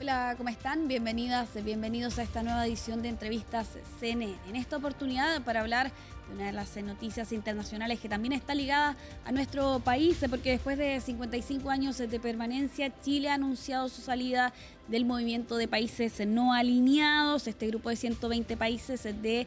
Hola, ¿cómo están? Bienvenidas, bienvenidos a esta nueva edición de Entrevistas CNN. En esta oportunidad para hablar de una de las noticias internacionales que también está ligada a nuestro país, porque después de 55 años de permanencia, Chile ha anunciado su salida del movimiento de países no alineados, este grupo de 120 países de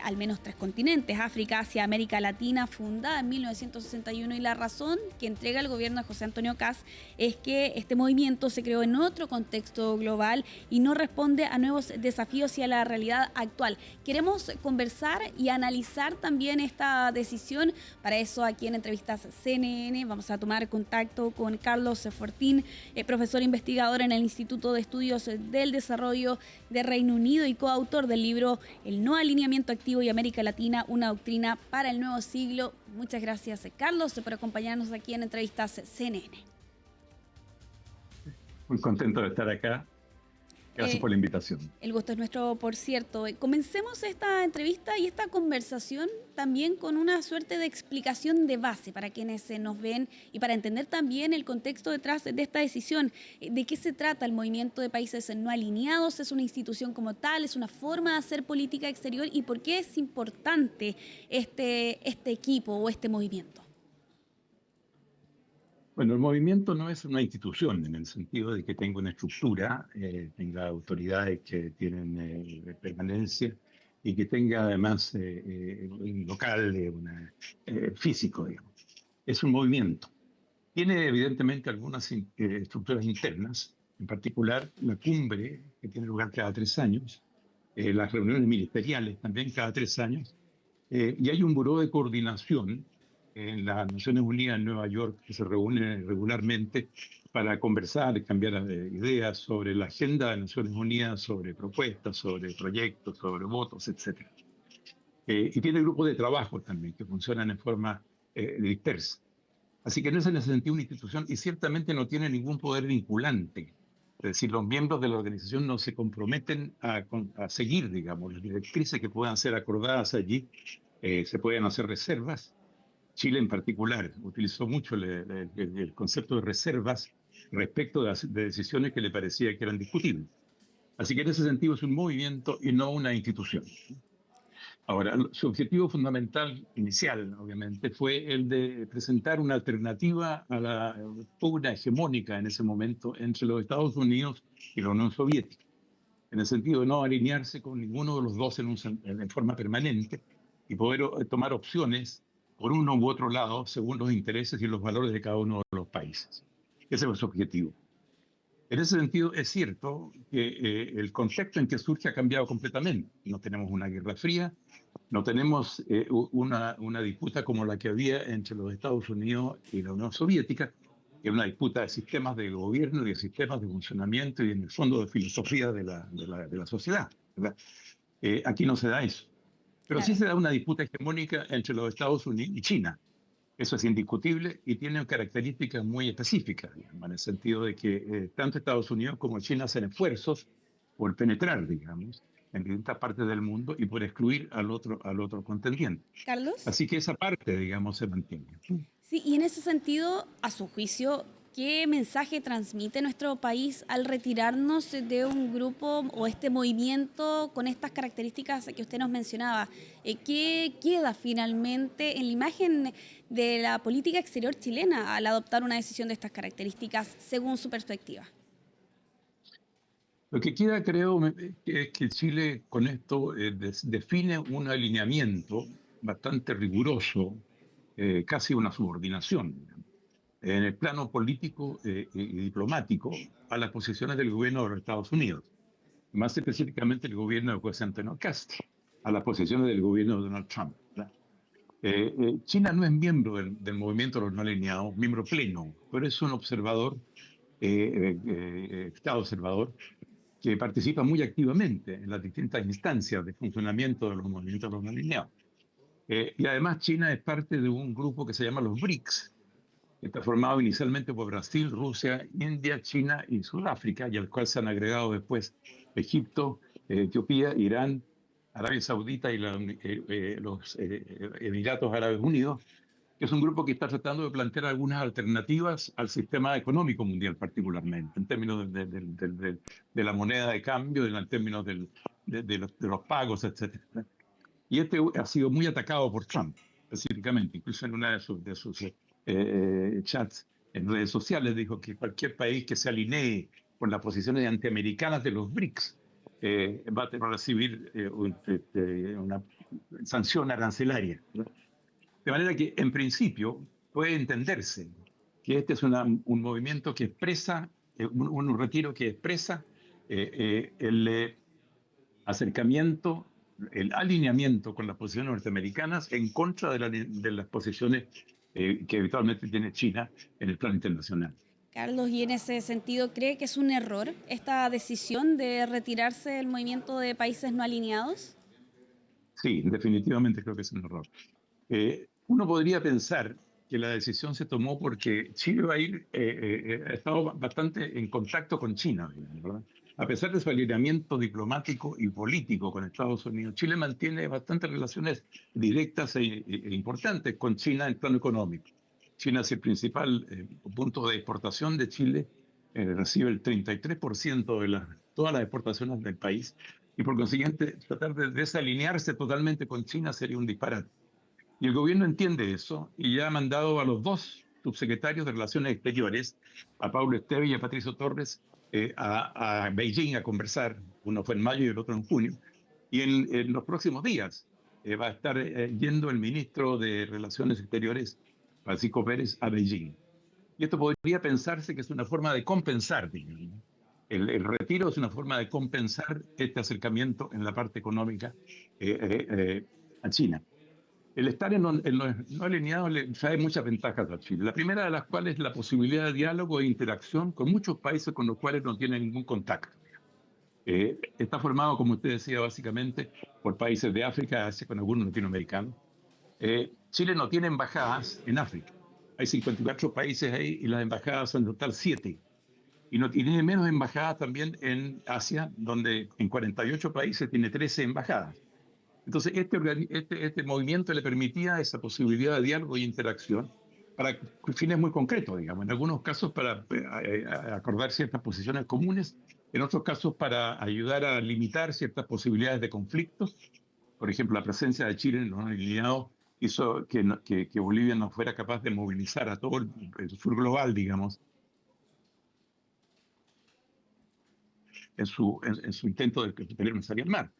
al menos 3 continentes, África, Asia, América Latina, fundada en 1961, y la razón que entrega el gobierno de José Antonio Kast es que este movimiento se creó en otro contexto global y no responde a nuevos desafíos y a la realidad actual. Queremos conversar y analizar también esta decisión. Para eso, aquí en Entrevistas CNN vamos a tomar contacto con Carlos Fortín, profesor investigador en el Instituto de Estudios del Desarrollo de Reino Unido y coautor del libro El no alineamiento activo y América Latina, una doctrina para el nuevo siglo. Muchas gracias, Carlos, por acompañarnos aquí en Entrevistas CNN. Muy contento de estar acá. Gracias por la invitación. El gusto es nuestro, por cierto. Comencemos esta entrevista y esta conversación también con una suerte de explicación de base para quienes nos ven y para entender también el contexto detrás de esta decisión. ¿De qué se trata el movimiento de países no alineados? ¿Es una institución como tal? ¿Es una forma de hacer política exterior? ¿Y por qué es importante este equipo o este movimiento? Bueno, el movimiento no es una institución en el sentido de que tenga una estructura, tenga autoridades que tienen permanencia y que tenga además un local, físico, digamos. Es un movimiento. Tiene evidentemente algunas estructuras internas, en particular la cumbre, que tiene lugar cada 3 años, las reuniones ministeriales también cada 3 años, y hay un buró de coordinación en las Naciones Unidas en Nueva York que se reúne regularmente para conversar, cambiar ideas sobre la agenda de Naciones Unidas, sobre propuestas, sobre proyectos, sobre votos, etc. Y tiene grupos de trabajo también que funcionan en forma dispersa. Así que no es en ese sentido una institución y ciertamente no tiene ningún poder vinculante. Es decir, los miembros de la organización no se comprometen a seguir, digamos, las directrices que puedan ser acordadas allí. Se pueden hacer reservas. Chile en particular utilizó mucho el concepto de reservas respecto de decisiones que le parecía que eran discutibles. Así que en ese sentido es un movimiento y no una institución. Ahora, su objetivo fundamental inicial, obviamente, fue el de presentar una alternativa a la pugna hegemónica en ese momento entre los Estados Unidos y la Unión Soviética, en el sentido de no alinearse con ninguno de los dos en forma permanente y poder tomar opciones por uno u otro lado según los intereses y los valores de cada uno de los países. Ese fue su objetivo. En ese sentido, es cierto que el contexto en que surge ha cambiado completamente. No tenemos una guerra fría, no tenemos una disputa como la que había entre los Estados Unidos y la Unión Soviética, que es una disputa de sistemas de gobierno y de sistemas de funcionamiento y en el fondo de filosofía de la sociedad, ¿verdad? Aquí no se da eso. Pero sí Claro. se da una disputa hegemónica entre los Estados Unidos y China. Eso es indiscutible y tiene características muy específicas, digamos, en el sentido de que tanto Estados Unidos como China hacen esfuerzos por penetrar, digamos, en distintas partes del mundo y por excluir al otro contendiente. Carlos. Así que esa parte, digamos, se mantiene. Sí, y en ese sentido, a su juicio, ¿qué mensaje transmite nuestro país al retirarnos de un grupo o este movimiento con estas características que usted nos mencionaba? ¿Qué queda finalmente en la imagen de la política exterior chilena al adoptar una decisión de estas características según su perspectiva? Lo que queda, creo, es que Chile con esto define un alineamiento bastante riguroso, casi una subordinación, digamos, en el plano político y diplomático a las posiciones del gobierno de los Estados Unidos, más específicamente el gobierno de José Antonio Kast, a las posiciones del gobierno de Donald Trump, ¿verdad? China no es miembro del movimiento de los no alineados, miembro pleno, pero es un observador, Estado observador, que participa muy activamente en las distintas instancias de funcionamiento de los movimientos de los no alineados. Y además China es parte de un grupo que se llama los BRICS, que está formado inicialmente por Brasil, Rusia, India, China y Sudáfrica, y al cual se han agregado después Egipto, Etiopía, Irán, Arabia Saudita y los Emiratos Árabes Unidos, es un grupo que está tratando de plantear algunas alternativas al sistema económico mundial particularmente, en términos de la moneda de cambio, en términos de los pagos, etcétera. Y este ha sido muy atacado por Trump, específicamente, incluso en una de sus chats en redes sociales dijo que cualquier país que se alinee con las posiciones antiamericanas de los BRICS va a recibir una sanción arancelaria, ¿no? De manera que, en principio, puede entenderse que este es un movimiento que expresa, un retiro que expresa el acercamiento, el alineamiento con las posiciones norteamericanas en contra de las posiciones que habitualmente tiene China en el plano internacional. Carlos, y en ese sentido, ¿cree que es un error esta decisión de retirarse del movimiento de países no alineados? Sí, definitivamente creo que es un error. Uno podría pensar que la decisión se tomó porque Chile ha estado bastante en contacto con China, ¿verdad? A pesar de su alineamiento diplomático y político con Estados Unidos, Chile mantiene bastantes relaciones directas e importantes con China en plano económico. China es el principal punto de exportación de Chile, recibe el 33% de todas las exportaciones del país, y por consiguiente tratar de desalinearse totalmente con China sería un disparate. Y el gobierno entiende eso y ya ha mandado a los dos subsecretarios de Relaciones Exteriores, a Paulo Esteves y a Patricio Torres, a Beijing a conversar. Uno fue en mayo y el otro en junio. Y en los próximos días va a estar yendo el ministro de Relaciones Exteriores, Francisco Pérez, a Beijing. Y esto podría pensarse que es una forma de compensar, digamos, ¿no? El retiro es una forma de compensar este acercamiento en la parte económica a China. El estar en los no alineados le trae muchas ventajas a Chile. La primera de las cuales es la posibilidad de diálogo e interacción con muchos países con los cuales no tiene ningún contacto. Está formado, como usted decía, básicamente por países de África, Asia, con algunos latinoamericanos. Chile no tiene embajadas en África. Hay 54 países ahí y las embajadas son en total 7. Y no tiene menos embajadas también en Asia, donde en 48 países tiene 13 embajadas. Entonces, este movimiento le permitía esa posibilidad de diálogo y interacción para fines muy concretos, digamos. En algunos casos para acordar ciertas posiciones comunes, en otros casos para ayudar a limitar ciertas posibilidades de conflictos. Por ejemplo, la presencia de Chile en los alineados hizo que Bolivia no fuera capaz de movilizar a todo el sur global, digamos, en su intento de tener una salida al mar.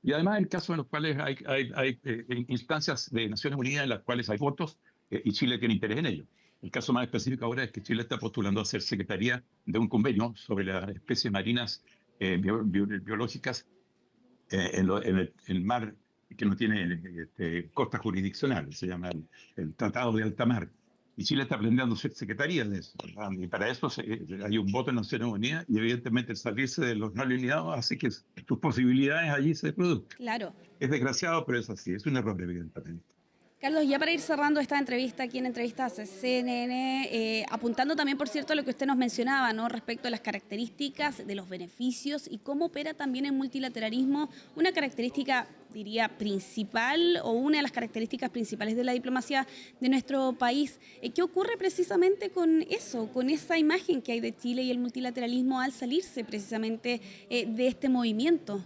Y además hay casos en los cuales hay instancias de Naciones Unidas en las cuales hay votos y Chile tiene interés en ello. El caso más específico ahora es que Chile está postulando a ser secretaría de un convenio sobre las especies marinas biológicas en el mar que no tiene costa jurisdiccional, se llama el Tratado de Alta Mar. Y Chile está planteando ser secretaría de eso, ¿verdad? Y para eso hay un voto en Naciones Unidas y evidentemente el salirse de los no alineados hace que sus posibilidades allí se produzcan. Claro. Es desgraciado, pero es así, es un error evidentemente. Carlos, ya para ir cerrando esta entrevista aquí en Entrevistas CNN, apuntando también, por cierto, a lo que usted nos mencionaba, ¿no? Respecto a las características de los beneficios y cómo opera también el multilateralismo, una característica, diría, principal o una de las características principales de la diplomacia de nuestro país. ¿Qué ocurre precisamente con eso, con esa imagen que hay de Chile y el multilateralismo al salirse precisamente de este movimiento?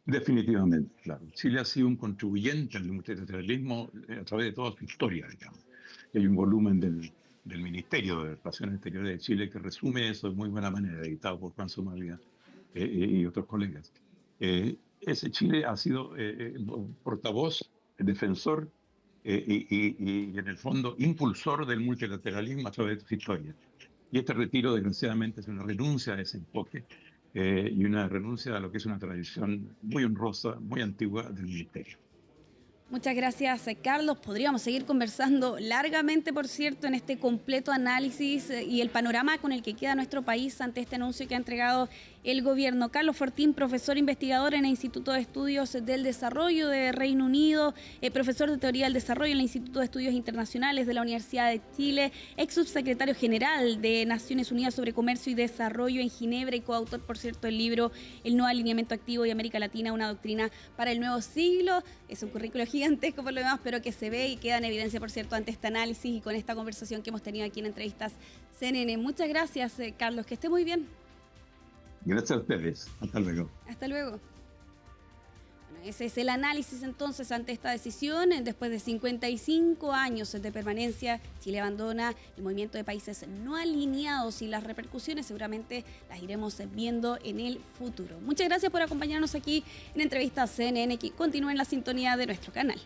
Definitivamente, claro. Chile ha sido un contribuyente al multilateralismo a través de toda su historia, digamos. Y hay un volumen del Ministerio de Relaciones Exteriores de Chile que resume eso de muy buena manera, editado por Juan Somalia y otros colegas. Ese Chile ha sido portavoz, defensor y en el fondo impulsor del multilateralismo a través de su historia. Y este retiro, desgraciadamente, es una renuncia a ese enfoque y una renuncia a lo que es una tradición muy honrosa, muy antigua del ministerio. Muchas gracias, Carlos. Podríamos seguir conversando largamente, por cierto, en este completo análisis y el panorama con el que queda nuestro país ante este anuncio que ha entregado el gobierno. Carlos Fortín, profesor investigador en el Instituto de Estudios del Desarrollo de Reino Unido, profesor de Teoría del Desarrollo en el Instituto de Estudios Internacionales de la Universidad de Chile, ex subsecretario general de Naciones Unidas sobre Comercio y Desarrollo en Ginebra y coautor, por cierto, del libro El nuevo alineamiento activo de América Latina, una doctrina para el nuevo siglo. Es un currículo gigante gigantesco por lo demás, pero que se ve y queda en evidencia, por cierto, ante este análisis y con esta conversación que hemos tenido aquí en Entrevistas CNN. Muchas gracias, Carlos, que esté muy bien. Gracias a ustedes. Hasta luego. Hasta luego. Ese es el análisis entonces ante esta decisión. Después de 55 años de permanencia, Chile abandona el movimiento de países no alineados y las repercusiones seguramente las iremos viendo en el futuro. Muchas gracias por acompañarnos aquí en Entrevistas CNN, que continúen la sintonía de nuestro canal.